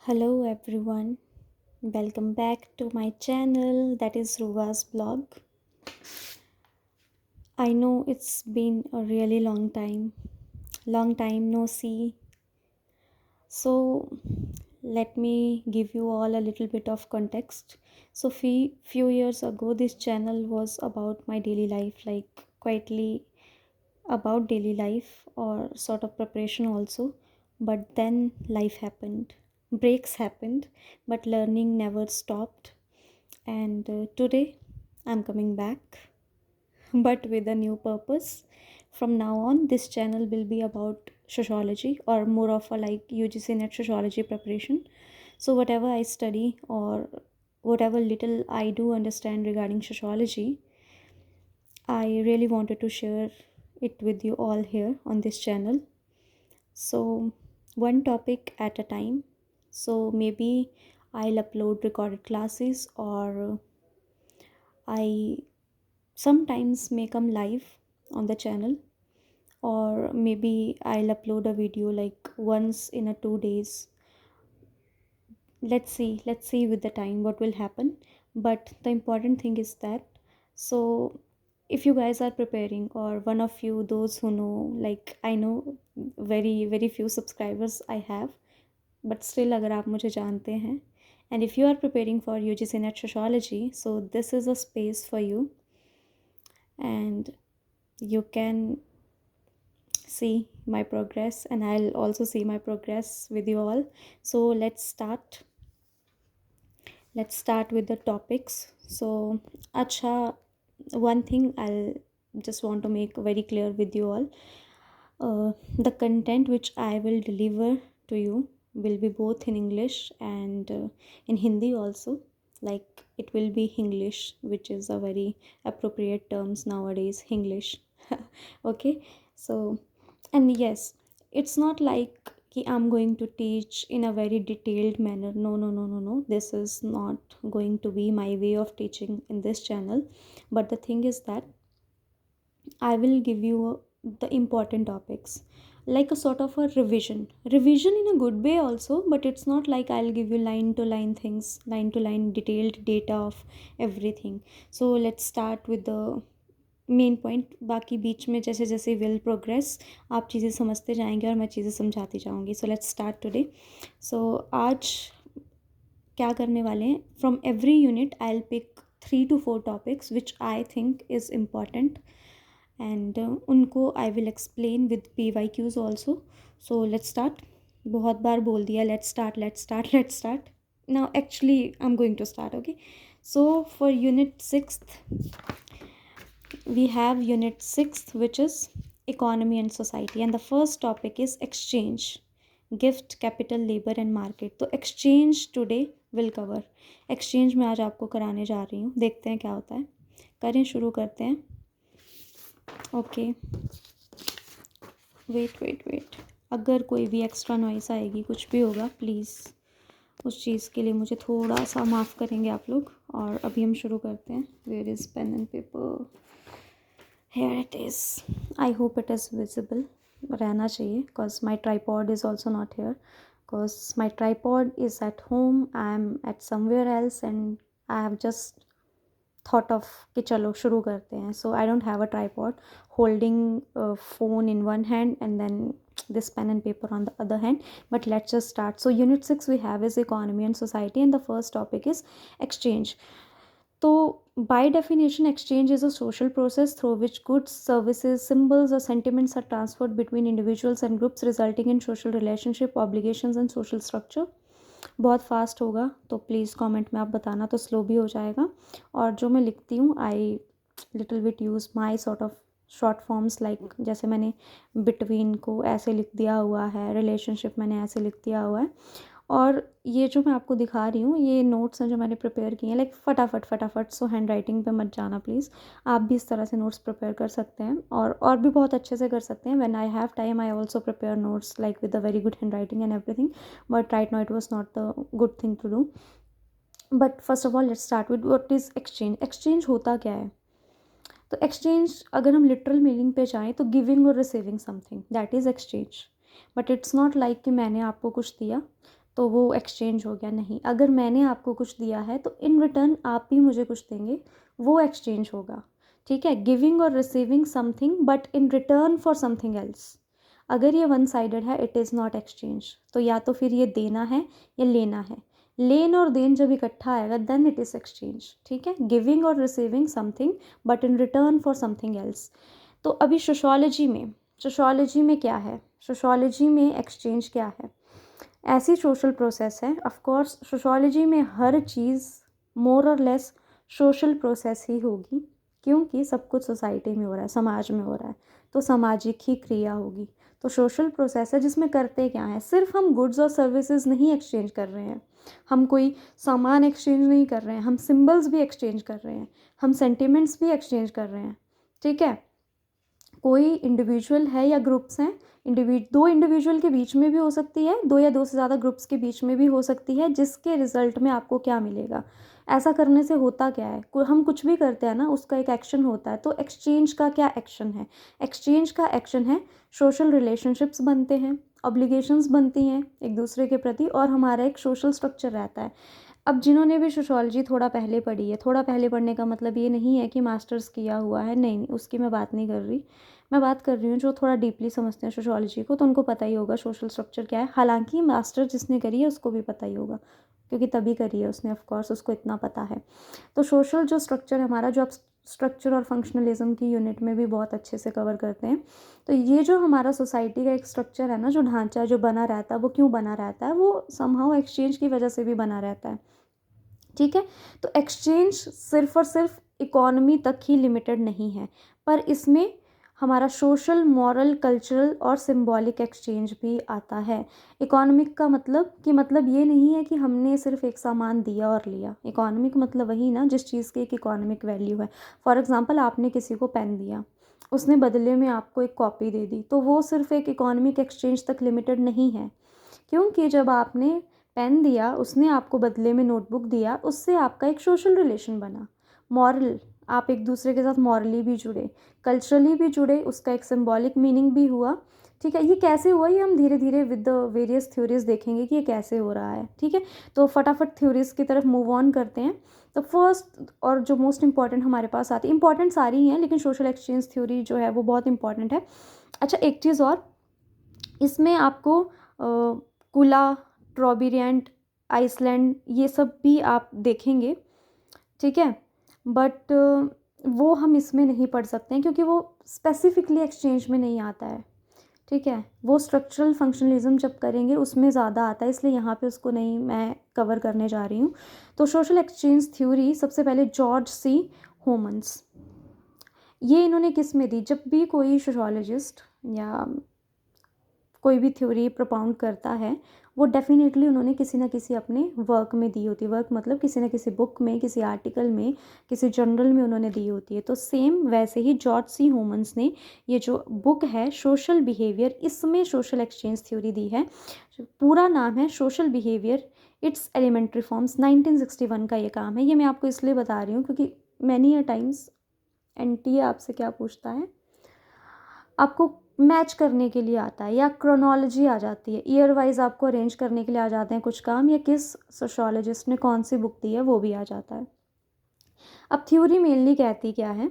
Hello everyone, welcome back to my channel that is Ruva's blog. I know it's been a really long time no see. So let me give you all a little bit of context. So few years ago this channel was about my daily life, like quietly about daily life or sort of preparation also. But then life happened, breaks happened, but learning never stopped. And today I'm coming back, but with a new purpose. From now on, this channel will be about sociology, or more of a like UGC net sociology preparation. So, whatever I study or whatever little I do understand regarding sociology, I really wanted to share it with you all here on this channel. So, one topic at a time. So, maybe I'll upload recorded classes, or I sometimes may come live on the channel, or maybe I'll upload a video like once in a 2 days. Let's see with the time what will happen. But the important thing is that, so if you guys are preparing, or one of you, those who know, like I know very few subscribers I have, but still अगर आप मुझे जानते हैं, and if you are preparing for UGC NET Sociology, so this is a space for you, and you can see my progress, and I'll also see my progress with you all. So let's start with the topics. So acha, one thing I'll just want to make very clear with you all. The content which I will deliver to you will be both in English and in Hindi also. Like, it will be English, which is a very appropriate terms nowadays, English. Okay. So, and yes, it's not like कि I'm going to teach in a very detailed manner. No. This is not going to be my way of teaching in this channel. But the thing is that I will give you the important topics, like a sort of a revision in a good way also. But it's not like I'll give you line to line things, line to line detailed data of everything. So let's start with the main point. बाकी बीच में जैसे जैसे will progress आप चीज़ें समझते जाएंगे और मैं चीज़ें समझाती जाऊंगी. So let's start today. So आज क्या करने वाले हैं, from every unit I will pick 3 to 4 topics which I think is important, and उनको I will explain with PYQs also. So let's start. बहुत बार बोल दिया let's start. Now actually I am going to start. Okay. So for unit 6th we have unit 6th, which is economy and society, and the first topic is exchange, gift, capital, labor and market. तो exchange today will cover. exchange मैं आज आपको कराने जा रही हूँ, देखते हैं क्या होता है. करें, शुरू करते हैं. Okay, wait. अगर कोई भी एक्स्ट्रा नॉइस आएगी, कुछ भी होगा, प्लीज़ उस चीज़ के लिए मुझे थोड़ा सा माफ़ करेंगे आप लोग. और अभी हम शुरू करते हैं. Where is pen and paper? Here it is. I hope it is visible. रहना चाहिए, because my tripod is also not here, because my tripod is at home. I am at somewhere else and I have just thought of कि चलो शुरू करते हैं. So I don't have a tripod holding a phone in one hand and then this pen and paper on the other hand. But let's just start. So unit 6 we have is economy and society, and the first topic is exchange. तो by definition, exchange is a social process through which goods, services, symbols or sentiments are transferred between individuals and groups, resulting in social relationship, obligations and social structure. बहुत fast होगा तो please comment में आप बताना, तो slow भी हो जाएगा. और जो मैं लिखती हूँ, I little bit use my sort of short forms, like जैसे मैंने बिटवीन को ऐसे लिख दिया हुआ है, रिलेशनशिप मैंने ऐसे लिख दिया हुआ है. और ये जो मैं आपको दिखा रही हूँ, ये नोट्स हैं जो मैंने प्रिपेयर किए हैं, लाइक फटाफट. सो हैंड राइटिंग पे मत जाना प्लीज़. आप भी इस तरह से नोट्स प्रिपेयर कर सकते हैं, और भी बहुत अच्छे से कर सकते हैं. When I have time I also prepare notes like with a very good hand writing and everything, but right now it was not the good thing to do. But first of all let's start with what is exchange. Exchange होता क्या है? तो exchange, अगर हम literal meaning पे जाएँ, तो giving और receiving something, that is exchange. But it's not like कि मैंने आपको कुछ दिया तो वो एक्सचेंज हो गया। नहीं, अगर मैंने आपको कुछ दिया है तो इन रिटर्न आप भी मुझे कुछ देंगे, वो एक्सचेंज होगा। ठीक है, गिविंग और receiving something but in return for something else. अगर ये वन साइडेड है इट इज़ नॉट एक्सचेंज। तो या तो फिर ये देना है या लेना है। लेन और देन जब इकट्ठा आएगा देन इट इज़ एक्सचेंज। ठीक है, गिविंग और receiving something but in return for something else. तो अभी सोशोलॉजी में क्या है, सोशोलॉजी में एक्सचेंज क्या है, ऐसी सोशल प्रोसेस है। ऑफ कोर्स सोशोलॉजी में हर चीज़ मोर और लेस सोशल प्रोसेस ही होगी, क्योंकि सब कुछ सोसाइटी में हो रहा है, समाज में हो रहा है, तो सामाजिक ही क्रिया होगी। तो सोशल प्रोसेस है जिसमें करते क्या है, सिर्फ हम गुड्स और सर्विसेज नहीं एक्सचेंज कर रहे हैं, हम कोई सामान एक्सचेंज नहीं कर रहे हैं, हम सिम्बल्स भी एक्सचेंज कर रहे हैं, हम सेंटिमेंट्स भी एक्सचेंज कर रहे हैं। ठीक है, कोई इंडिविजुअल है या ग्रुप्स हैं, दो इंडिविजुअल के बीच में भी हो सकती है, दो या दो से ज़्यादा ग्रुप्स के बीच में भी हो सकती है, जिसके रिजल्ट में आपको क्या मिलेगा। ऐसा करने से होता क्या है, हम कुछ भी करते हैं ना उसका एक एक्शन होता है। तो एक्सचेंज का क्या एक्शन है, एक्सचेंज का एक्शन है सोशल रिलेशनशिप्स बनते हैं, ऑब्लिगेशंस बनती हैं एक दूसरे के प्रति, और हमारा एक सोशल स्ट्रक्चर रहता है। अब जिन्होंने भी सोशोलॉजी थोड़ा पहले पढ़ी है, थोड़ा पहले पढ़ने का मतलब ये नहीं है कि मास्टर्स किया हुआ है, नहीं, उसकी मैं बात नहीं कर रही। मैं बात कर रही हूँ जो थोड़ा डीपली समझते हैं सोशोलॉजी को, तो उनको पता ही होगा सोशल स्ट्रक्चर क्या है। हालांकि मास्टर जिसने करी है उसको भी पता ही होगा, क्योंकि तभी करी है उसने, ऑफ कोर्स उसको इतना पता है। तो सोशल जो स्ट्रक्चर है हमारा, जो आप स्ट्रक्चर और फंक्शनलिज्म की यूनिट में भी बहुत अच्छे से कवर करते हैं। तो ये जो हमारा सोसाइटी का एक स्ट्रक्चर है ना, जो ढांचा है, जो बना रहता है, वो क्यों बना रहता है, वो समहाउ एक्सचेंज की वजह से भी बना रहता है। ठीक है, तो एक्सचेंज सिर्फ और सिर्फ इकोनॉमी तक ही लिमिटेड नहीं है, पर इसमें हमारा सोशल, मॉरल, कल्चरल और सिंबॉलिक एक्सचेंज भी आता है। इकोनॉमिक का मतलब ये नहीं है कि हमने सिर्फ एक सामान दिया और लिया। इकोनॉमिक मतलब वही ना जिस चीज़ की एक इकोनॉमिक वैल्यू है। फॉर एग्जांपल, आपने किसी को पेन दिया, उसने बदले में आपको एक कॉपी दे दी, तो वो सिर्फ एक इकोनॉमिक एक्सचेंज तक लिमिटेड नहीं है, क्योंकि जब आपने पेन दिया, उसने आपको बदले में नोटबुक दिया, उससे आपका एक सोशल रिलेशन बना। मॉरल, आप एक दूसरे के साथ मॉरली भी जुड़े, कल्चरली भी जुड़े, उसका एक सिंबॉलिक मीनिंग भी हुआ। ठीक है, ये कैसे हुआ, ये हम धीरे धीरे विद द वेरियस थ्योरीज देखेंगे कि ये कैसे हो रहा है। ठीक है, तो फटाफट थ्योरीज की तरफ मूव ऑन करते हैं। तो फर्स्ट और जो मोस्ट इंपॉर्टेंट हमारे पास आती है, इंपॉर्टेंट सारी ही हैं लेकिन सोशल एक्सचेंज थ्योरी जो है वो बहुत इंपॉर्टेंट है। अच्छा, एक चीज़ और, इसमें आपको कुला, ट्रॉबिरियंट, आइसलैंड, ये सब भी आप देखेंगे। ठीक है, बट वो हम इसमें नहीं पढ़ सकते हैं क्योंकि वो स्पेसिफिकली एक्सचेंज में नहीं आता है। ठीक है, वो स्ट्रक्चरल फंक्शनलिज्म जब करेंगे उसमें ज़्यादा आता है, इसलिए यहाँ पे उसको नहीं मैं कवर करने जा रही हूँ। तो सोशल एक्सचेंज थ्योरी सबसे पहले जॉर्ज सी होमन्स, ये इन्होंने किस में दी, जब भी कोई सोशोलॉजिस्ट या कोई भी थ्योरी प्रोपाउंड करता है, वो डेफिनेटली उन्होंने किसी ना किसी अपने वर्क में दी होती है। वर्क मतलब किसी ना किसी बुक में, किसी आर्टिकल में, किसी जर्नल में उन्होंने दी होती है। तो सेम वैसे ही जॉर्ज सी होमन्स ने ये जो बुक है सोशल बिहेवियर, इसमें सोशल एक्सचेंज थ्योरी दी है। पूरा नाम है social behaviour its elementary forms, 1961 का ये काम है। ये मैं आपको इसलिए बता रही हूँ क्योंकि मैनी अ टाइम्स एनटीए आपसे क्या पूछता है, आपको मैच करने के लिए आता है या क्रोनोलॉजी आ जाती है, ईयर वाइज आपको अरेंज करने के लिए आ जाते हैं कुछ काम, या किस सोशोलॉजिस्ट ने कौन सी बुक दी है वो भी आ जाता है। अब थ्योरी मेनली कहती क्या है,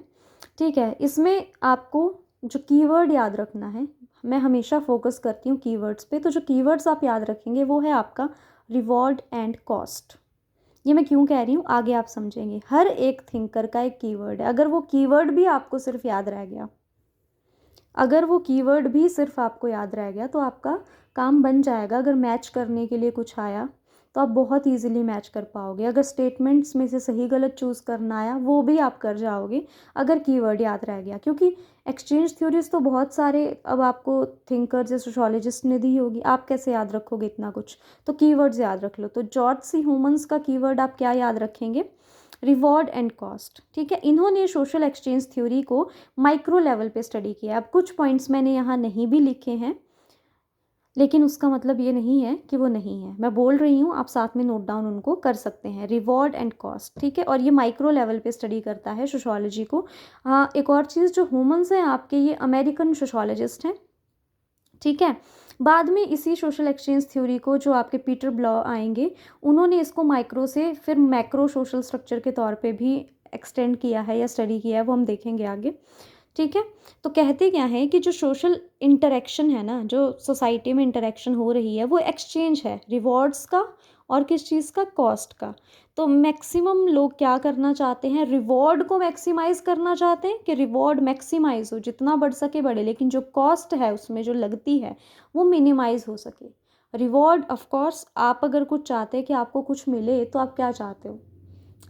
ठीक है, इसमें आपको जो कीवर्ड याद रखना है, मैं हमेशा फोकस करती हूँ कीवर्ड्स पे, तो जो कीवर्ड्स आप याद रखेंगे वो है आपका रिवॉर्ड एंड कॉस्ट। ये मैं क्यों कह रही हूँ आगे आप समझेंगे। हर एक थिंकर का एक कीवर्ड है, अगर वो कीवर्ड भी आपको सिर्फ याद रह गया, अगर वो कीवर्ड भी सिर्फ आपको याद रह गया तो आपका काम बन जाएगा। अगर मैच करने के लिए कुछ आया तो आप बहुत इजीली मैच कर पाओगे। अगर स्टेटमेंट्स में से सही गलत चूज़ करना आया वो भी आप कर जाओगे अगर कीवर्ड याद रह गया, क्योंकि एक्सचेंज थ्योरीज तो बहुत सारे अब आपको थिंकर्स या सोशोलॉजिस्ट ने दी होगी, आप कैसे याद रखोगे इतना कुछ, तो कीवर्ड्स याद रख लो। तो जॉर्ज सी ह्यूमन्स का कीवर्ड आप क्या याद रखेंगे, रिवॉर्ड एंड कॉस्ट। ठीक है, इन्होंने सोशल एक्सचेंज थ्योरी को माइक्रो लेवल पे स्टडी किया। अब कुछ पॉइंट्स मैंने यहाँ नहीं भी लिखे हैं, लेकिन उसका मतलब ये नहीं है कि वो नहीं है, मैं बोल रही हूँ, आप साथ में नोट डाउन उनको कर सकते हैं, रिवॉर्ड एंड कॉस्ट। ठीक है, और ये माइक्रो लेवल पे स्टडी करता है सोशोलॉजी को। हाँ, एक और चीज़, जो ह्यूमन्स हैं आपके, ये अमेरिकन सोशोलॉजिस्ट हैं। ठीक है, बाद में इसी सोशल एक्सचेंज थ्योरी को जो आपके पीटर ब्लॉ आएंगे, उन्होंने इसको माइक्रो से फिर मैक्रो सोशल स्ट्रक्चर के तौर पे भी एक्सटेंड किया है या स्टडी किया है, वो हम देखेंगे आगे। ठीक है, तो कहते क्या है कि जो सोशल इंटरेक्शन है ना, जो सोसाइटी में इंटरेक्शन हो रही है, वो एक्सचेंज है रिवॉर्ड्स का और किस चीज़ का, कॉस्ट का। तो मैक्सिमम लोग क्या करना चाहते हैं, रिवॉर्ड को मैक्सिमाइज करना चाहते हैं कि रिवॉर्ड मैक्सिमाइज हो, जितना बढ़ सके बढ़े, लेकिन जो कॉस्ट है उसमें जो लगती है वो मिनिमाइज हो सके। रिवॉर्ड ऑफ कोर्स, आप अगर कुछ चाहते हैं कि आपको कुछ मिले तो आप क्या चाहते हो,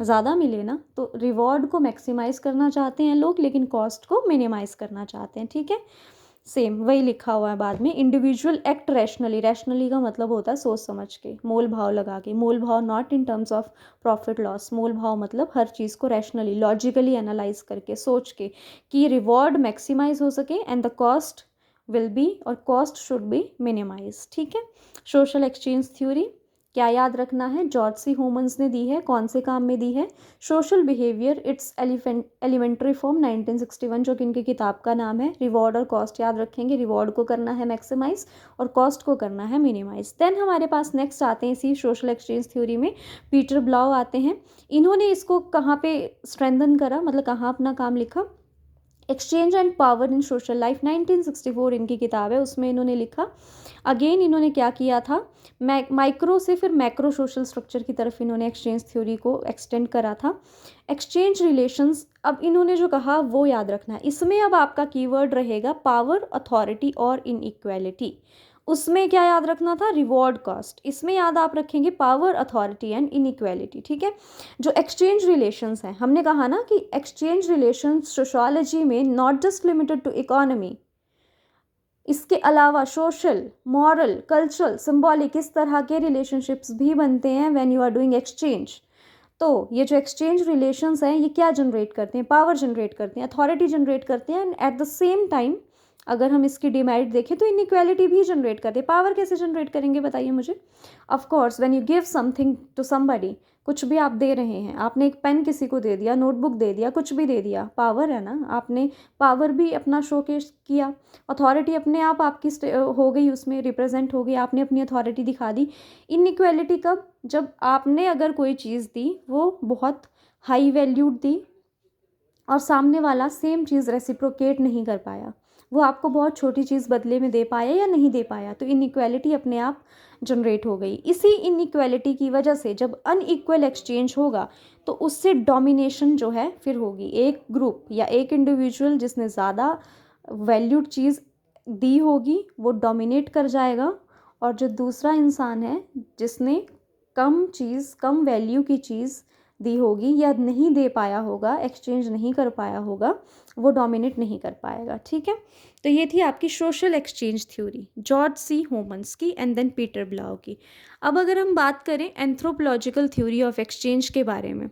ज़्यादा मिले ना, तो रिवॉर्ड को मैक्सिमाइज करना चाहते हैं लोग, लेकिन कॉस्ट को मिनिमाइज करना चाहते हैं। ठीक है, सेम वही लिखा हुआ है बाद में, इंडिविजुअल एक्ट रैशनली। रैशनली का मतलब होता है सोच समझ के, मोल भाव लगा के। मोल भाव not in terms of profit loss, मोल भाव मतलब हर चीज़ को रैशनली, लॉजिकली एनालाइज करके, सोच के कि रिवॉर्ड मैक्सिमाइज हो सके and the cost will be, और कॉस्ट शुड बी मिनिमाइज। ठीक है, सोशल एक्सचेंज थ्योरी क्या याद रखना है, जॉर्ज सी होमन्स ने दी है, कौन से काम में दी है, social behaviour its elementary form 1961, जो कि इनकी किताब का नाम है। रिवॉर्ड और कॉस्ट याद रखेंगे, रिवॉर्ड को करना है मैक्सिमाइज और कॉस्ट को करना है मिनिमाइज। देन हमारे पास नेक्स्ट आते हैं इसी सोशल एक्सचेंज थ्योरी में पीटर ब्लॉ आते हैं। इन्होंने इसको कहाँ पे स्ट्रेंथन करा, मतलब कहाँ अपना काम लिखा, exchange and power in social life 1964 इनकी किताब है, उसमें इन्होंने लिखा। अगेन इन्होंने क्या किया था, माइक्रो से फिर मैक्रो सोशल स्ट्रक्चर की तरफ इन्होंने एक्सचेंज थ्योरी को एक्सटेंड करा था। एक्सचेंज रिलेशंस, अब इन्होंने जो कहा वो याद रखना है, इसमें अब आपका कीवर्ड रहेगा पावर, अथॉरिटी और इनइक्वालिटी। उसमें क्या याद रखना था, रिवॉर्ड कॉस्ट, इसमें याद आप रखेंगे पावर, अथॉरिटी एंड इनइक्वालिटी। ठीक है, जो एक्सचेंज रिलेशंस हैं, हमने कहा ना कि एक्सचेंज रिलेशंस सोशोलॉजी में not just limited to economy, इसके अलावा सोशल, मॉरल, कल्चरल, सिंबॉलिक, इस तरह के रिलेशनशिप्स भी बनते हैं when you are doing exchange. तो ये जो एक्सचेंज रिलेशंस हैं, ये क्या जनरेट करते हैं, पावर जनरेट करते हैं, अथॉरिटी जनरेट करते हैं, and at the same time अगर हम इसकी डिमेरिट देखें तो इनइक्वालिटी भी जनरेट करते हैं। पावर कैसे जनरेट करेंगे बताइए मुझे। Of course when you give something to somebody, कुछ भी आप दे रहे हैं, आपने एक पेन किसी को दे दिया, नोटबुक दे दिया, कुछ भी दे दिया, पावर है ना, आपने पावर भी अपना शोकेस किया, अथॉरिटी अपने आप आपकी हो गई, उसमें रिप्रेजेंट हो गई, आपने अपनी अथॉरिटी दिखा दी। इनइक्वालिटी कब, जब आपने अगर कोई चीज़ दी वो बहुत हाई वैल्यूड दी और सामने वाला सेम चीज़ रेसिप्रोकेट नहीं कर पाया, वो आपको बहुत छोटी चीज़ बदले में दे पाया या नहीं दे पाया, तो इनइक्वालिटी अपने आप जनरेट हो गई। इसी इनइक्वालिटी की वजह से जब अनइक्वल एक्सचेंज होगा तो उससे डोमिनेशन जो है फिर होगी, एक ग्रुप या एक इंडिविजुअल जिसने ज़्यादा वैल्यूड चीज़ दी होगी वो डोमिनेट कर जाएगा, और जो दूसरा इंसान है जिसने कम चीज़, कम वैल्यू की चीज़ दी होगी या नहीं दे पाया होगा, एक्सचेंज नहीं कर पाया होगा, वो डोमिनेट नहीं कर पाएगा। ठीक है, तो ये थी आपकी social exchange theory George C Homans की एंड देन पीटर ब्लाउ की। अब अगर हम बात करें एंथ्रोपोलॉजिकल थ्योरी ऑफ एक्सचेंज के बारे में,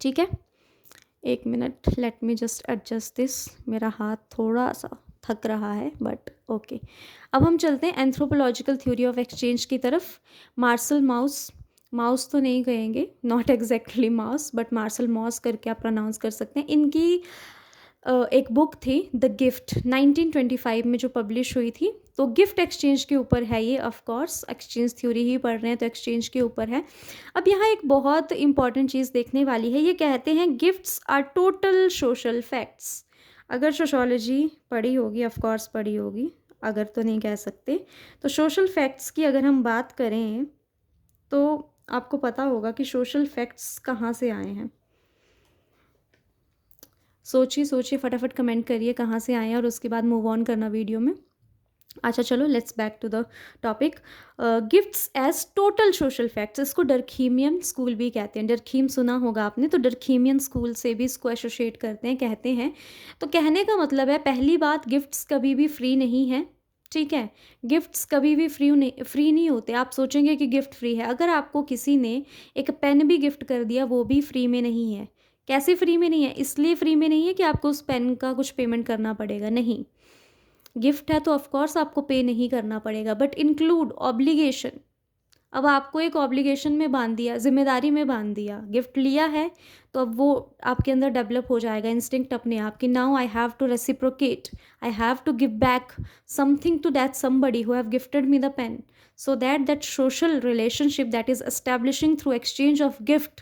ठीक है, एक minute, let me just adjust this, मेरा हाथ थोड़ा सा थक रहा है बट ओके। अब हम चलते हैं एंथ्रोपोलॉजिकल थ्योरी ऑफ एक्सचेंज की तरफ। मार्शल माउस, माउस तो नहीं कहेंगे, not exactly mouse, but Marcel Mauss करके आप प्रोनाउंस कर सकते हैं। इनकी एक बुक थी द गिफ्ट 1925 में जो पब्लिश हुई थी, तो गिफ्ट एक्सचेंज के ऊपर है ये। ऑफ कोर्स एक्सचेंज थ्योरी ही पढ़ रहे हैं तो एक्सचेंज के ऊपर है। अब यहाँ एक बहुत इंपॉर्टेंट चीज़ देखने वाली है, ये कहते हैं gifts are total social facts. अगर सोशोलॉजी पढ़ी होगी, ऑफ कोर्स पढ़ी होगी, अगर तो नहीं कह सकते, तो सोशल फैक्ट्स की अगर हम बात करें तो आपको पता होगा कि सोशल फैक्ट्स कहाँ से आए हैं। सोचिए सोचिए, फटाफट कमेंट करिए कहाँ से आए हैं और उसके बाद मूव ऑन करना वीडियो में। अच्छा चलो, let's back to the topic. Gifts as total social facts, इसको डरखीमियन स्कूल भी कहते हैं। डरखीम सुना होगा आपने, तो डरखीमियन स्कूल से भी इसको एसोसिएट करते हैं, कहते हैं। तो कहने का मतलब है, पहली बात, गिफ्ट्स कभी भी फ्री नहीं है। ठीक है, गिफ्ट्स कभी भी फ्री नहीं होते। आप सोचेंगे कि गिफ्ट फ्री है, अगर आपको किसी ने एक पेन भी गिफ्ट कर दिया वो भी फ्री में नहीं है। कैसे फ्री में नहीं है, इसलिए फ्री में नहीं है कि आपको उस पेन का कुछ पेमेंट करना पड़ेगा, नहीं। गिफ्ट है तो ऑफ कोर्स आपको पे नहीं करना पड़ेगा, बट इंक्लूड ऑब्लिगेशन, अब आपको एक ऑब्लिगेशन में बांध दिया, जिम्मेदारी में बांध दिया, गिफ्ट लिया है तो अब वो आपके अंदर डेवलप हो जाएगा इंस्टिंक्ट अपने आप कि now I have to reciprocate, I have to give back something to that somebody who have gifted me the pen, so that that social relationship that is establishing through exchange of gift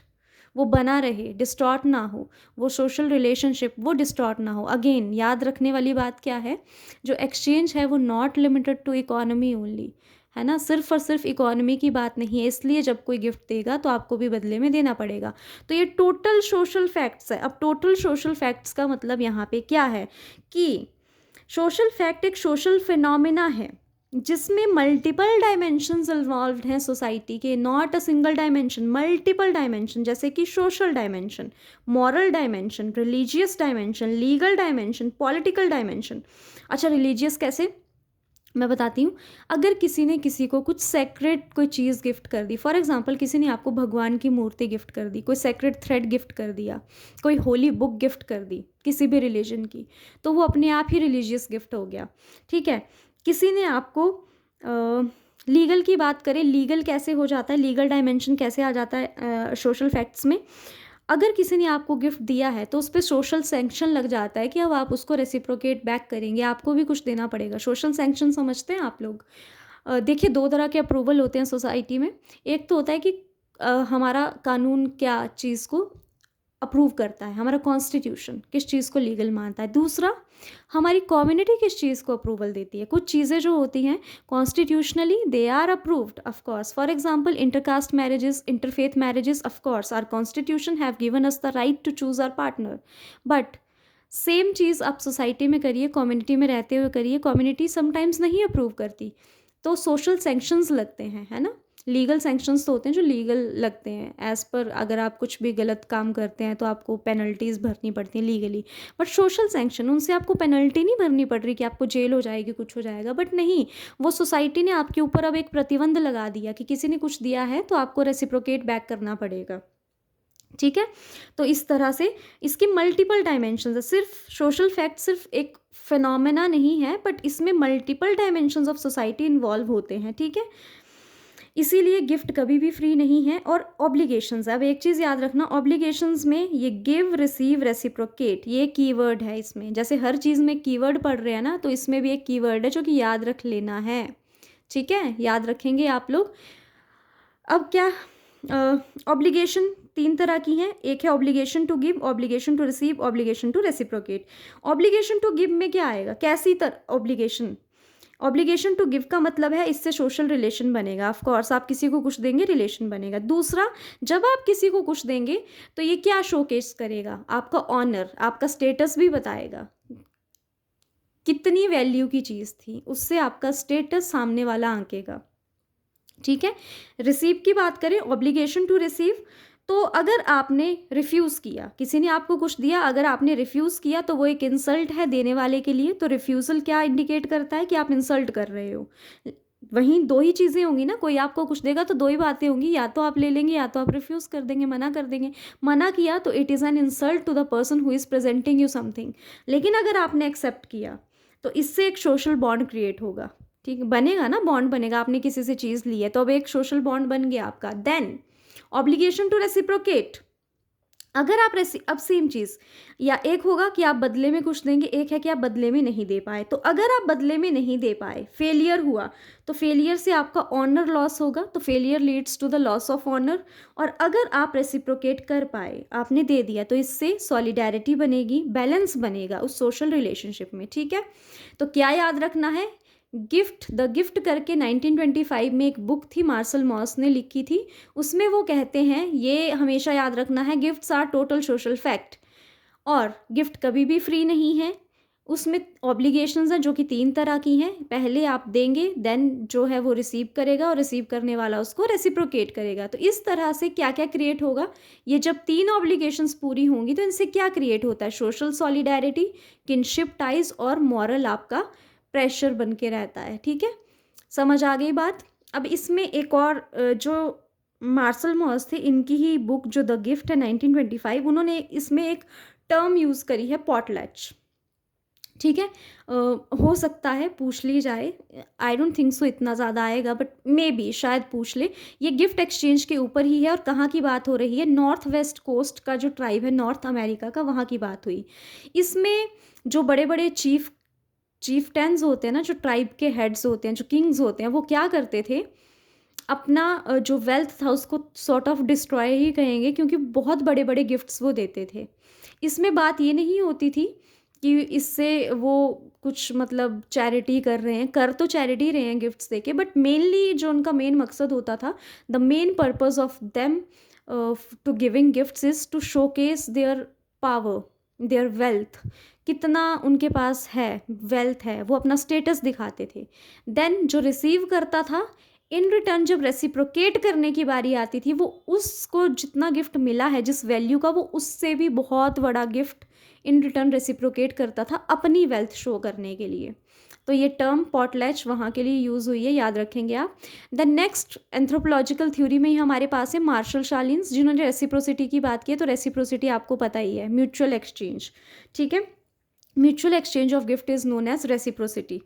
वो बना रहे, distort ना हो, वो social relationship वो distort ना हो। Again याद रखने वाली बात क्या है, जो एक्सचेंज है वो not limited to economy only, है ना, सिर्फ और सिर्फ इकोनॉमी की बात नहीं है, इसलिए जब कोई गिफ्ट देगा तो आपको भी बदले में देना पड़ेगा। तो ये टोटल सोशल फैक्ट्स है। अब टोटल सोशल फैक्ट्स का मतलब यहाँ पे क्या है कि सोशल फैक्ट एक सोशल फिनोमिना है जिसमें मल्टीपल डायमेंशंस इन्वॉल्व्ड हैं सोसाइटी के, not a single dimension, multiple dimension, जैसे कि social dimension, moral dimension, religious dimension, legal dimension, political dimension. अच्छा, रिलीजियस कैसे, मैं बताती हूँ। अगर किसी ने किसी को कुछ सेक्रेट कोई चीज़ गिफ्ट कर दी, फॉर एग्जांपल किसी ने आपको भगवान की मूर्ति गिफ्ट कर दी, कोई सेक्रेट थ्रेड गिफ्ट कर दिया, कोई होली बुक गिफ्ट कर दी किसी भी रिलीजन की, तो वो अपने आप ही रिलीजियस गिफ्ट हो गया, ठीक है। किसी ने आपको लीगल की बात करें, लीगल कैसे हो जाता है, लीगल डायमेंशन कैसे आ जाता है सोशल फैक्ट्स में, अगर किसी ने आपको गिफ्ट दिया है तो उस पर सोशल सैंक्शन लग जाता है कि अब आप उसको रेसिप्रोकेट बैक करेंगे, आपको भी कुछ देना पड़ेगा। सोशल सैंक्शन समझते हैं आप लोग? देखिए, दो तरह के अप्रूवल होते हैं सोसाइटी में। एक तो होता है कि हमारा कानून क्या चीज़ को अप्रूव करता है, हमारा कॉन्स्टिट्यूशन किस चीज़ को लीगल मानता है। दूसरा, हमारी कम्युनिटी किस चीज़ को अप्रूवल देती है। कुछ चीज़ें जो होती हैं constitutionally they are approved of course, for example intercaste marriages, interfaith marriages, of course our constitution have given us the right to choose our partner. But same चीज़ आप सोसाइटी में करिए, कम्युनिटी में रहते हुए करिए, कम्युनिटी समटाइम्स नहीं approve करती, तो सोशल सैंक्शंस लगते हैं, है ना। लीगल सैंक्शंस तो होते हैं जो लीगल लगते हैं, एज़ पर अगर आप कुछ भी गलत काम करते हैं तो आपको पेनल्टीज़ भरनी पड़ती हैं लीगली। बट सोशल सैंक्शन, उनसे आपको पेनल्टी नहीं भरनी पड़ रही कि आपको जेल हो जाएगी, कुछ हो जाएगा, बट नहीं, वो सोसाइटी ने आपके ऊपर अब एक प्रतिबंध लगा दिया कि किसी ने कुछ दिया है तो आपको रेसिप्रोकेट बैक करना पड़ेगा, ठीक है। तो इस तरह से इसकी मल्टीपल डायमेंशंस है। सिर्फ सोशल फैक्ट सिर्फ एक फिनोमेना नहीं है, बट इसमें multiple dimensions of society involve होते हैं, ठीक है। इसीलिए गिफ्ट कभी भी फ्री नहीं है। और ऑब्लिगेशंस, अब एक चीज़ याद रखना, ऑब्लिगेशंस में ये गिव, रिसीव, रेसिप्रोकेट, ये कीवर्ड है इसमें। जैसे हर चीज़ में कीवर्ड पढ़ रहे हैं ना, तो इसमें भी एक कीवर्ड है जो कि याद रख लेना है, ठीक है, याद रखेंगे आप लोग। अब क्या, ऑब्लिगेशन तीन तरह की हैं। एक है obligation to give, obligation to receive, obligation to reciprocate. Obligation to give में क्या आएगा, कैसी तरह ऑब्लिगेशन, ऑब्लिगेशन टू गिव का मतलब है इससे सोशल रिलेशन बनेगा, ऑफ कोर्स आप किसी को कुछ देंगे रिलेशन बनेगा। दूसरा, जब आप किसी को कुछ देंगे तो ये क्या शोकेस करेगा, आपका ऑनर, आपका स्टेटस भी बताएगा, कितनी वैल्यू की चीज़ थी, उससे आपका स्टेटस सामने वाला आंकेगा, ठीक है। रिसीव की बात करें, ऑब्लिगेशन टू रिसीव, तो अगर आपने रिफ्यूज़ किया, किसी ने आपको कुछ दिया, अगर आपने रिफ्यूज़ किया तो वो एक इंसल्ट है देने वाले के लिए। तो रिफ्यूज़ल क्या इंडिकेट करता है कि आप इंसल्ट कर रहे हो। वहीं दो ही चीज़ें होंगी ना, कोई आपको कुछ देगा तो दो ही बातें होंगी, या तो आप ले लेंगे या तो आप रिफ्यूज़ कर देंगे, मना कर देंगे। मना किया तो it is an insult to the person who is presenting you something. लेकिन अगर आपने एक्सेप्ट किया तो इससे एक सोशल बॉन्ड क्रिएट होगा, ठीक बनेगा ना, बॉन्ड बनेगा। आपने किसी से चीज़ ली है तो अब एक सोशल बॉन्ड बन गया आपका। देन ऑब्लिगेशन टू रेसिप्रोकेट, अगर आप अब सेम चीज़, या एक होगा कि आप बदले में कुछ देंगे, एक है कि आप बदले में नहीं दे पाए। तो अगर आप बदले में नहीं दे पाए, फेलियर हुआ, तो फेलियर से आपका ऑनर लॉस होगा, तो failure leads to the loss of honour. और अगर आप रेसिप्रोकेट कर पाए, आपने दे दिया, तो इससे सॉलिडेरिटी बनेगी, बैलेंस बनेगा उस सोशल रिलेशनशिप में, ठीक है। तो क्या याद रखना है, गिफ्ट, द गिफ्ट करके 1925 में एक बुक थी, मार्शल मॉस ने लिखी थी, उसमें वो कहते हैं, ये हमेशा याद रखना है, gifts are total social fact, और गिफ्ट कभी भी फ्री नहीं है। उसमें ऑब्लिगेशंस हैं जो कि तीन तरह की हैं, पहले आप देंगे, देन जो है वो रिसीव करेगा, और रिसीव करने वाला उसको रेसिप्रोकेट करेगा। तो इस तरह से क्या क्या क्रिएट होगा, ये जब तीन ऑब्लिगेशंस पूरी होंगी तो इनसे क्या क्रिएट होता है, सोशल सॉलिडेरिटी, किनशिप टाइज, और मॉरल आपका प्रेशर बन के रहता है, ठीक है। समझ आ गई बात। अब इसमें एक और जो मार्शल मॉस थे, इनकी ही बुक जो द गिफ्ट है 1925, उन्होंने इसमें एक टर्म यूज़ करी है, पॉटलैच। ठीक है। हो सकता है पूछ ली जाए, आई डोंट थिंक सो इतना ज़्यादा आएगा, बट मे बी शायद पूछ ले। ये गिफ्ट एक्सचेंज के ऊपर ही है, और कहाँ की बात हो रही है, नॉर्थ वेस्ट कोस्ट का जो ट्राइब है नॉर्थ अमेरिका का, वहाँ की बात हुई। इसमें जो बड़े बड़े चीफ टेंस होते हैं ना, जो ट्राइब के हेड्स होते हैं, जो किंग्स होते हैं, वो क्या करते थे, अपना जो वेल्थ था उसको सॉर्ट ऑफ डिस्ट्रॉय ही कहेंगे, क्योंकि बहुत बड़े बड़े गिफ्ट्स वो देते थे। इसमें बात ये नहीं होती थी कि इससे वो कुछ मतलब चैरिटी कर रहे हैं, कर तो चैरिटी रहे हैं गिफ्ट्स देके, बट मेनली जो उनका मेन मकसद होता था, the main purpose of them to giving gifts is to showcase their power, their wealth, कितना उनके पास है, वेल्थ है, वो अपना स्टेटस दिखाते थे। देन जो रिसीव करता था, इन रिटर्न जब रेसिप्रोकेट करने की बारी आती थी, वो उसको जितना गिफ्ट मिला है जिस वैल्यू का, वो उससे भी बहुत बड़ा गिफ्ट इन रिटर्न रेसिप्रोकेट करता था अपनी वेल्थ शो करने के लिए। तो ये टर्म पॉटलैच वहाँ के लिए यूज़ हुई है, याद रखेंगे आप। द नेक्स्ट एंथ्रोपोलॉजिकल थ्योरी में ही हमारे पास है मार्शल शालिन्स, जिन्होंने रेसिप्रोसिटी की बात की है। तो रेसिप्रोसिटी आपको पता ही है, म्यूचुअल एक्सचेंज। ठीक है, mutual exchange of gift is known as reciprocity.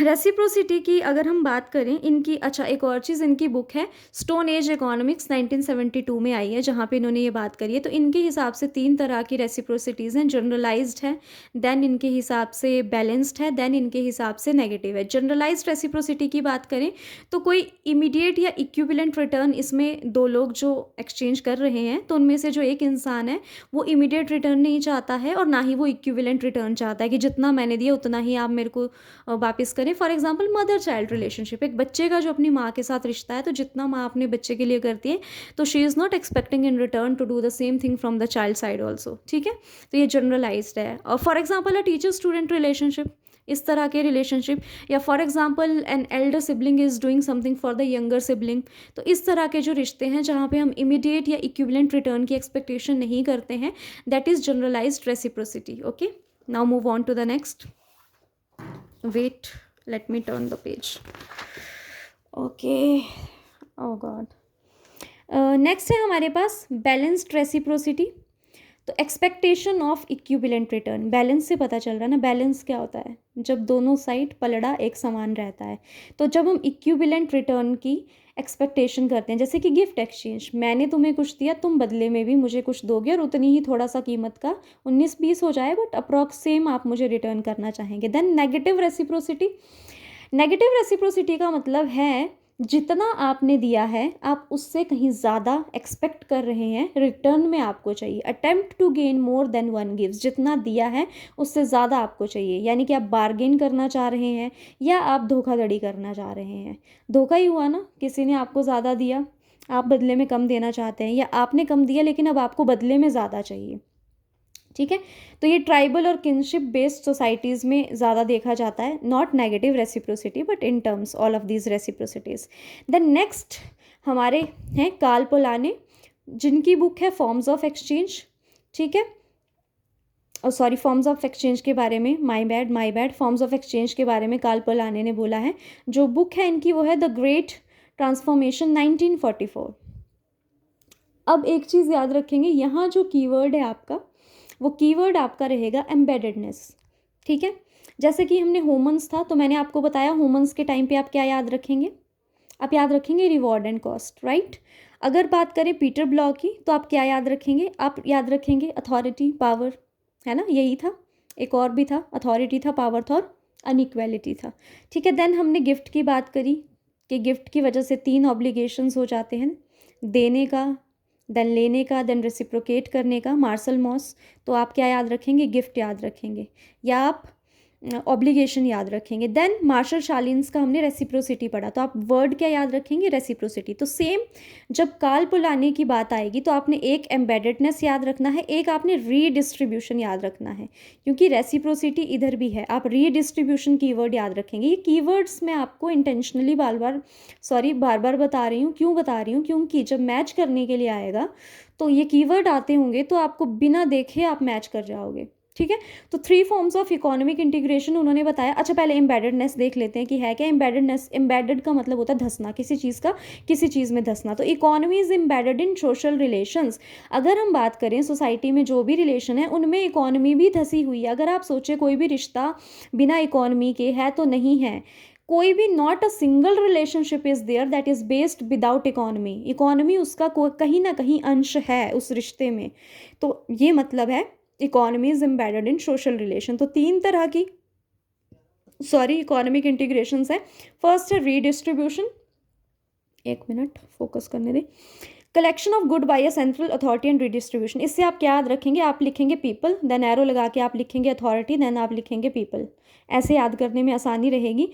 Reciprocity की अगर हम बात करें इनकी, अच्छा एक और चीज़, इनकी बुक है स्टोन एज इकोनॉमिक्स, 1972 में आई है, जहाँ पे इन्होंने ये बात करी है। तो इनके हिसाब से 3 तरह की रेसिप्रोसिटीज़ हैं। जनरलाइज्ड है, देन इनके हिसाब से बैलेंस्ड है, देन इनके हिसाब से नेगेटिव है। जनरलाइज्ड रेसिप्रोसिटी की बात करें तो कोई इमीडिएट या इक्विवेलेंट रिटर्न, इसमें दो लोग जो एक्सचेंज कर रहे हैं, तो उनमें से जो एक इंसान है वो इमीडिएट रिटर्न नहीं चाहता है, और ना ही वो इक्विवेलेंट रिटर्न चाहता है कि जितना मैंने दिया उतना ही आप मेरे को वापस करें। For example mother child relationship, एक बच्चे का जो अपनी माँ के साथ रिश्ता है, तो जितना माँ अपने बच्चे के लिए करती है, तो she is not expecting in return to do the same thing from the child side also. ठीक है, तो ये जनरलाइज्ड है। और for example a teacher student relationship, इस तरह के रिलेशनशिप, या for example an elder sibling is doing something for the younger sibling. तो इस तरह के जो रिश्ते हैं जहाँ पे हम इमीडिएट या इक्विवेलेंट रिटर्न की एक्सपेक्टेशन नहीं करते हैं, that is generalised reciprocity. Okay, now move on to the next. Wait, let me turn the page. Okay, oh god. Next है हमारे पास बैलेंस्ड रेसिप्रोसिटी। तो expectation of equivalent return, balance से पता चल रहा है ना, बैलेंस क्या होता है, जब दोनों साइड पलड़ा एक समान रहता है। तो जब हम इक्विवेलेंट रिटर्न की एक्सपेक्टेशन करते हैं, जैसे कि गिफ्ट एक्सचेंज, मैंने तुम्हें कुछ दिया, तुम बदले में भी मुझे कुछ दोगे, और उतनी ही थोड़ा सा कीमत का 19-20 हो जाए, बट अप्रॉक्स सेम आप मुझे रिटर्न करना चाहेंगे। Then negative reciprocity. Negative reciprocity का मतलब है जितना आपने दिया है आप उससे कहीं ज़्यादा एक्सपेक्ट कर रहे हैं, रिटर्न में आपको चाहिए। Attempt to gain more than one gives, जितना दिया है उससे ज़्यादा आपको चाहिए, यानी कि आप बार्गेन करना चाह रहे हैं या आप धोखाधड़ी करना चाह रहे हैं। धोखा ही हुआ ना, किसी ने आपको ज़्यादा दिया, आप बदले में कम देना चाहते हैं, या आपने कम दिया लेकिन अब आपको बदले में ज़्यादा चाहिए। ठीक है, तो ये ट्राइबल और किनशिप बेस्ड सोसाइटीज़ में ज़्यादा देखा जाता है, not negative reciprocity but in terms all of these reciprocities. Then next हमारे हैं कार्ल पोलाने, जिनकी बुक है फॉर्म्स ऑफ एक्सचेंज। ठीक है, सॉरी, फॉर्म्स ऑफ एक्सचेंज के बारे में, my bad, forms of exchange के बारे में कार्ल पोलाने ने बोला है। जो बुक है इनकी वो है द ग्रेट ट्रांसफॉर्मेशन, 1944। अब एक चीज़ याद रखेंगे, यहाँ जो कीवर्ड है आपका, वो कीवर्ड आपका रहेगा एम्बेडेडनेस। ठीक है, जैसे कि हमने ह्यूमंस था, तो मैंने आपको बताया ह्यूमंस के टाइम पे आप क्या याद रखेंगे, आप याद रखेंगे रिवॉर्ड एंड कॉस्ट, राइट। अगर बात करें पीटर ब्लॉक की, तो आप क्या याद रखेंगे, आप याद रखेंगे अथॉरिटी, पावर, है ना, यही था। एक और भी था, अथॉरिटी था, पावर था, और अनइक्वेलिटी था। ठीक है, देन हमने गिफ्ट की बात करी कि गिफ्ट की वजह से 3 ऑब्लिगेशंस हो जाते हैं, देने का, देन लेने का, देन रेसिप्रोकेट करने का, मार्शल मॉस। तो आप क्या याद रखेंगे, गिफ्ट याद रखेंगे, या आप ऑब्लिगेशन याद रखेंगे। देन मार्शल शालिन्स का हमने रेसिप्रोसिटी पढ़ा, तो आप वर्ड क्या याद रखेंगे, रेसिप्रोसिटी। तो सेम जब कार्ल पोलानी की बात आएगी तो आपने एक एम्बेडेडनेस याद रखना है, एक आपने रीडिस्ट्रीब्यूशन याद रखना है, क्योंकि रेसिप्रोसिटी इधर भी है। आप रीडिस्ट्रीब्यूशन कीवर्ड याद रखेंगे। ये कीवर्ड्स मैं आपको इंटेंशनली बार बार बता रही हूँ। क्यों बता रही हूँ, क्योंकि जब मैच करने के लिए आएगा तो ये कीवर्ड आते होंगे तो आपको बिना देखे आप मैच कर जाओगे। ठीक है। तो 3 फॉर्म्स ऑफ इकोनॉमिक इंटीग्रेशन उन्होंने बताया। अच्छा, पहले एम्बेडेडनेस देख लेते हैं कि है क्या एम्बेडेडनेस। एम्बेडेड का मतलब होता है धंसना, किसी चीज़ का किसी चीज़ में धंसना। तो economy is embedded in social relations. अगर हम बात करें सोसाइटी में जो भी रिलेशन है उनमें इकोनॉमी भी धसी हुई है। अगर आप सोचें कोई भी रिश्ता बिना इकोनॉमी के है तो नहीं है। कोई भी not a single relationship is there that is based without economy. Economy उसका कहीं ना कहीं अंश है उस रिश्ते में। तो ये मतलब है economy is embedded in social relation. तो 3 तरह की इकोनॉमिक इंटीग्रेशंस है। फर्स्ट है रीडिस्ट्रीब्यूशन, एक मिनट फोकस करने दें। Collection of good by a central authority and redistribution. इससे आप क्या याद रखेंगे, आप लिखेंगे पीपल, देन एरो लगा के आप लिखेंगे अथॉरिटी, देन आप लिखेंगे पीपल। ऐसे याद करने में आसानी रहेगी।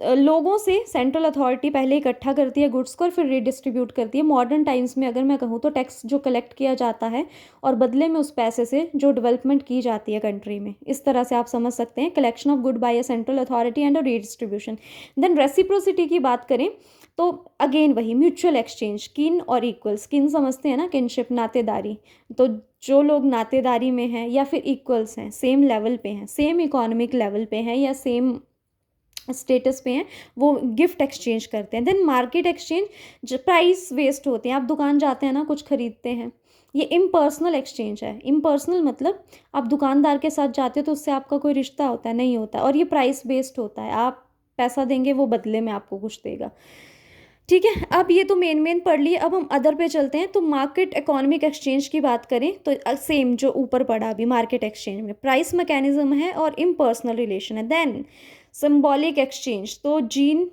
लोगों से सेंट्रल अथॉरिटी पहले इकट्ठा करती है गुड्स को और फिर रिडिस्ट्रीब्यूट करती है। मॉडर्न टाइम्स में अगर मैं कहूँ तो टैक्स जो कलेक्ट किया जाता है और बदले में उस पैसे से जो डेवलपमेंट की जाती है कंट्री में, इस तरह से आप समझ सकते हैं। Collection of good by a central authority and redistribution. Then reciprocity की बात करें तो अगेन वही म्यूचुअल एक्सचेंज, किन और इक्वल्स। किन समझते हैं ना, किनशिप, नातेदारी। तो जो लोग नातेदारी में हैं या फिर इक्वल्स हैं, सेम लेवल पे हैं, सेम इकोनॉमिक लेवल पे हैं या सेम स्टेटस पे हैं, वो गिफ्ट एक्सचेंज करते हैं। देन मार्केट एक्सचेंज, जो प्राइस वेस्ट होते हैं। आप दुकान जाते हैं ना, कुछ खरीदते हैं, ये इम्पर्सनल एक्सचेंज है। इम्पर्सनल मतलब आप दुकानदार के साथ जाते हो तो उससे आपका कोई रिश्ता होता है नहीं होता, और ये प्राइस बेस्ड होता है। आप पैसा देंगे, वो बदले में आपको कुछ देगा। ठीक है, अब ये तो मेन पढ़ लिए। अब हम अदर पे चलते हैं। तो मार्केट इकोनॉमिक एक्सचेंज की बात करें तो सेम जो ऊपर पढ़ा अभी, मार्केट एक्सचेंज में प्राइस मैकेनिज्म है और इम्पर्सनल रिलेशन है। देन सिंबॉलिक एक्सचेंज, तो जीन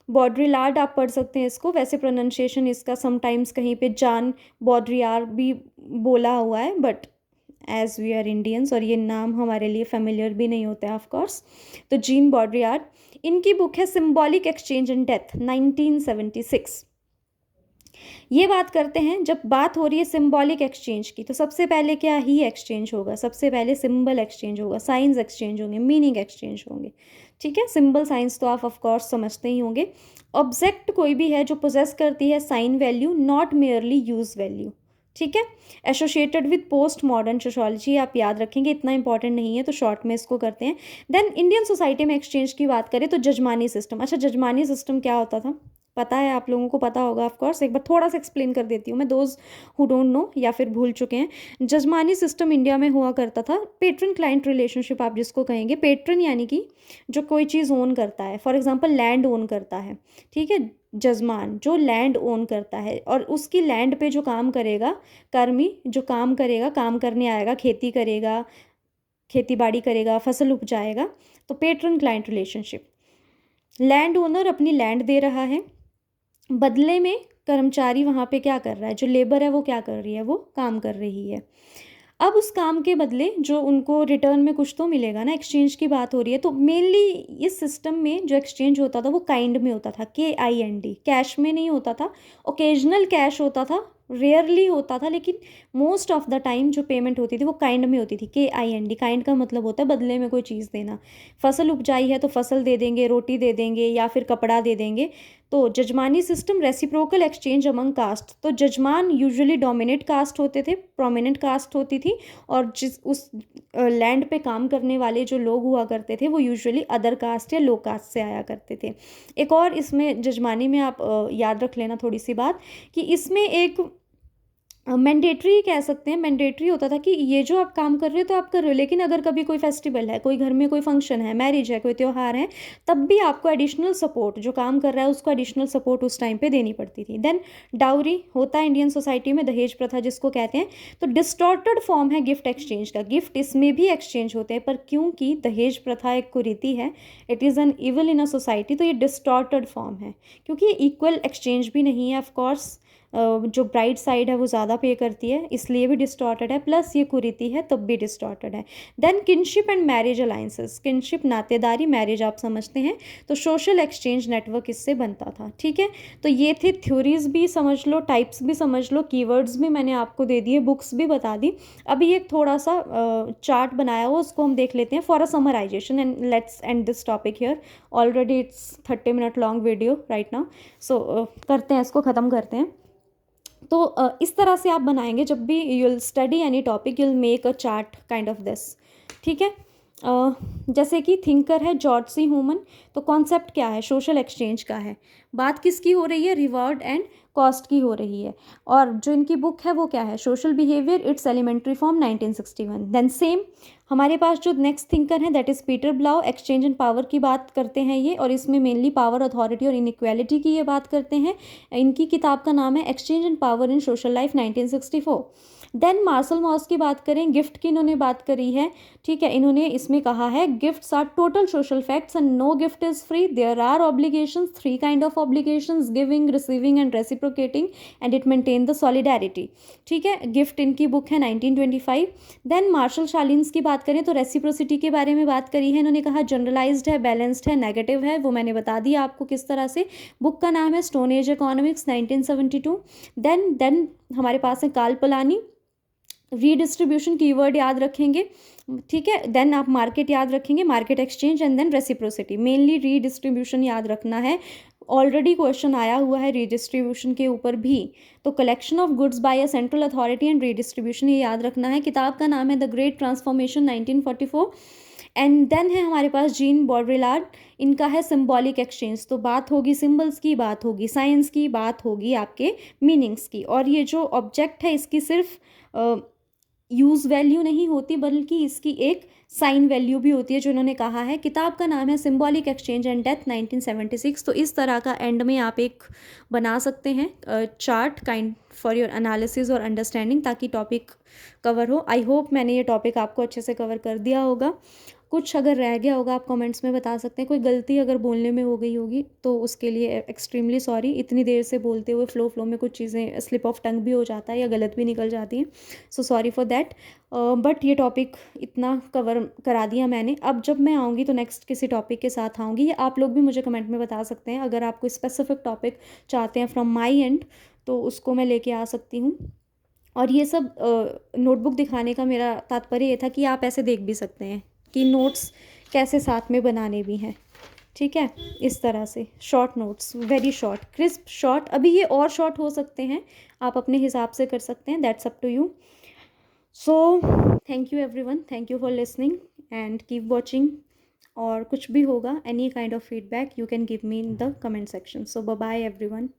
बॉड्रिलार्ड आप पढ़ सकते हैं इसको, वैसे प्रोनाउंसिएशन इसका समटाइम्स कहीं पे जान बॉड्रियार भी बोला हुआ है, but as we are Indians और ये नाम हमारे लिए फेमिलियर भी नहीं होता है ऑफ कोर्स। तो जीन बॉड्रियार्ड, इनकी बुक है सिंबॉलिक एक्सचेंज एंड डेथ 1976। ये बात करते हैं, जब बात हो रही है सिंबॉलिक एक्सचेंज की तो सबसे पहले क्या ही एक्सचेंज होगा, सबसे पहले सिंबल एक्सचेंज होगा, साइंस एक्सचेंज होंगे, मीनिंग एक्सचेंज होंगे। ठीक है, सिंबल साइंस तो आप ऑफ कोर्स समझते ही होंगे। ऑब्जेक्ट कोई भी है जो पोजेस करती है sign value, not merely use value. ठीक है, associated with post modern sociology, आप याद रखेंगे, इतना इंपॉर्टेंट नहीं है तो शॉर्ट में इसको करते हैं। देन इंडियन सोसाइटी में एक्सचेंज की बात करें तो जजमानी सिस्टम। अच्छा, जजमानी सिस्टम क्या होता था, पता है आप लोगों को, पता होगा ऑफ कोर्स। एक बार थोड़ा सा एक्सप्लेन कर देती हूँ मैं, दोज हु डोंट नो या फिर भूल चुके हैं। जजमानी सिस्टम इंडिया में हुआ करता था। पेट्रन क्लाइंट रिलेशनशिप आप जिसको कहेंगे। पेट्रन यानी कि जो कोई चीज़ ओन करता है, फॉर एग्जांपल लैंड ओन करता है। ठीक है, जजमान जो लैंड ओन करता है और उसकी लैंड पे जो काम करेगा, कर्मी जो काम करेगा, काम करने आएगा, खेती करेगा, खेती बाड़ी करेगा, फसल उपजाएगा, तो patron client relationship. Land owner अपनी लैंड दे रहा है, बदले में कर्मचारी वहाँ पे क्या कर रहा है, जो लेबर है वो क्या कर रही है, वो काम कर रही है। अब उस काम के बदले जो उनको रिटर्न में कुछ तो मिलेगा ना, एक्सचेंज की बात हो रही है। तो मेनली इस सिस्टम में जो एक्सचेंज होता था वो काइंड में होता था, KIND, कैश में नहीं होता था। ओकेजनल कैश होता था, रेयरली होता था, लेकिन मोस्ट ऑफ द टाइम जो पेमेंट होती थी वो काइंड में होती थी। KIND, काइंड का मतलब होता है बदले में कोई चीज़ देना। फसल उपजाई है तो फसल दे देंगे, रोटी दे देंगे या फिर कपड़ा दे देंगे। तो jajmani system, reciprocal exchange among caste. तो जजमान यूजुअली डोमिनेट कास्ट होते थे, प्रोमिनेंट कास्ट होती थी, और जिस उस लैंड पे काम करने वाले जो लोग हुआ करते थे वो यूजुअली अदर कास्ट या लो कास्ट से आया करते थे। एक और इसमें जजमानी में आप याद रख लेना थोड़ी सी बात, कि इसमें एक मैंडेटरी कह सकते हैं, मैंडेटरी होता था कि ये जो आप काम कर रहे हो तो आप कर रहे हो, लेकिन अगर कभी कोई फेस्टिवल है, कोई घर में कोई फंक्शन है, मैरिज है, कोई त्यौहार है, तब भी आपको एडिशनल सपोर्ट, जो काम कर रहा है उसको एडिशनल सपोर्ट उस टाइम पे देनी पड़ती थी। देन डाउरी होता है इंडियन सोसाइटी में, दहेज प्रथा जिसको कहते हैं। तो डिस्टॉर्टेड फॉर्म है गिफ्ट एक्सचेंज का। गिफ्ट इसमें भी एक्सचेंज होते हैं, पर क्योंकि दहेज प्रथा एक कुरीति है, it is N evil in a society, तो ये डिस्टॉर्टेड फॉर्म है, क्योंकि ये इक्वल एक्सचेंज भी नहीं है। ऑफकोर्स जो ब्राइड साइड है वो ज़्यादा पे करती है, इसलिए भी डिस्टॉर्टेड है, प्लस ये कुरीति है तब भी डिस्टॉर्टेड है। Then kinship and marriage alliances, kinship नातेदारी, मैरिज आप समझते हैं, तो सोशल एक्सचेंज नेटवर्क इससे बनता था। ठीक है, तो ये थे थ्योरीज भी समझ लो, टाइप्स भी समझ लो, कीवर्ड्स भी मैंने आपको दे दिए, बुक्स भी बता दी। अभी एक थोड़ा सा चार्ट बनाया हुआ, उसको हम देख लेते हैं for a summarization, and let's end this topic here. Already it's 30 minute long video right now, so करते हैं इसको, ख़त्म करते हैं। तो इस तरह से आप बनाएंगे, जब भी you will study any topic, you will make a chart kind of this. ठीक है। जैसे कि थिंकर है जॉर्ज सी ह्यूमन, तो कॉन्सेप्ट क्या है, सोशल एक्सचेंज का है। बात किसकी हो रही है, रिवॉर्ड एंड कॉस्ट की हो रही है। और जो इनकी बुक है वो क्या है, social behaviour its elementary form 1961। Then same हमारे पास जो नेक्स्ट थिंकर है that is Peter Blau, exchange and power की बात करते हैं ये, और इसमें मेनली पावर, अथॉरिटी और इनइक्वालिटी की ये बात करते हैं। इनकी किताब का नाम है exchange and power in social life 1964। Then Marcel Mauss की बात करें, गिफ्ट की इन्होंने बात करी है। ठीक है, इन्होंने इसमें कहा है gifts are total social facts and no gift is free, there are obligations, 3 kind of obligations, giving, receiving and reciprocating, and it maintain the solidarity. ठीक है, गिफ्ट इनकी बुक है 1925। देन मार्शल शालिन्स की बात करें तो रेसिप्रोसिटी के बारे में बात करी है। इन्होंने कहा जनरलाइज्ड है, बैलेंस्ड है, नेगेटिव है, वो मैंने बता दिया आपको किस तरह से। बुक का नाम है स्टोन एज इकोनॉमिक्स 1972। देन हमारे पास है कार्ल पोलानी, रीडिस्ट्रीब्यूशन कीवर्ड याद रखेंगे। ठीक है, देन आप मार्केट याद रखेंगे, market exchange, and then reciprocity. Mainly redistribution याद रखना है, ऑलरेडी क्वेश्चन आया हुआ है रीडिस्ट्रीब्यूशन के ऊपर भी। तो collection of goods by a central authority and redistribution, ये याद रखना है। किताब का नाम है the great transformation 1944। And then है हमारे पास जीन बॉड्रिलार्ड, इनका है सिंबॉलिक एक्सचेंज। तो बात होगी सिंबल्स की, बात होगी साइंस की, बात होगी आपके मीनिंग्स की। और ये जो ऑब्जेक्ट है इसकी सिर्फ यूज़ वैल्यू नहीं होती बल्कि इसकी एक साइन वैल्यू भी होती है, जो इन्होंने कहा है। किताब का नाम है सिंबॉलिक एक्सचेंज एंड डेथ 1976। तो इस तरह का एंड में आप एक बना सकते हैं chart kind for your analysis और अंडरस्टैंडिंग, ताकि टॉपिक कवर हो। आई होप मैंने ये टॉपिक आपको अच्छे से कवर कर दिया होगा। कुछ अगर रह गया होगा आप कमेंट्स में बता सकते हैं। कोई गलती अगर बोलने में हो गई होगी तो उसके लिए एक्सट्रीमली सॉरी। इतनी देर से बोलते हुए फ्लो में कुछ चीज़ें स्लिप ऑफ टंग भी हो जाता है या गलत भी निकल जाती हैं, so sorry for that. But ये टॉपिक इतना कवर करा दिया मैंने। अब जब मैं आऊँगी तो नेक्स्ट किसी टॉपिक के साथ आऊँगी, या आप लोग भी मुझे कमेंट में बता सकते हैं अगर आप कोई स्पेसिफिक टॉपिक चाहते हैं फ्रॉम माई एंड, तो उसको मैं लेके आ सकती हूँ। और ये सब नोटबुक दिखाने का मेरा तात्पर्य ये था कि आप ऐसे देख भी सकते हैं कि नोट्स कैसे साथ में बनाने भी हैं। ठीक है, इस तरह से short notes, very short, crisp short. अभी ये और शॉर्ट हो सकते हैं, आप अपने हिसाब से कर सकते हैं, that's up to you. So thank you everyone, thank you for listening and keep watching. और कुछ भी होगा, any kind of feedback you can give me in the comment section. So bye bye everyone.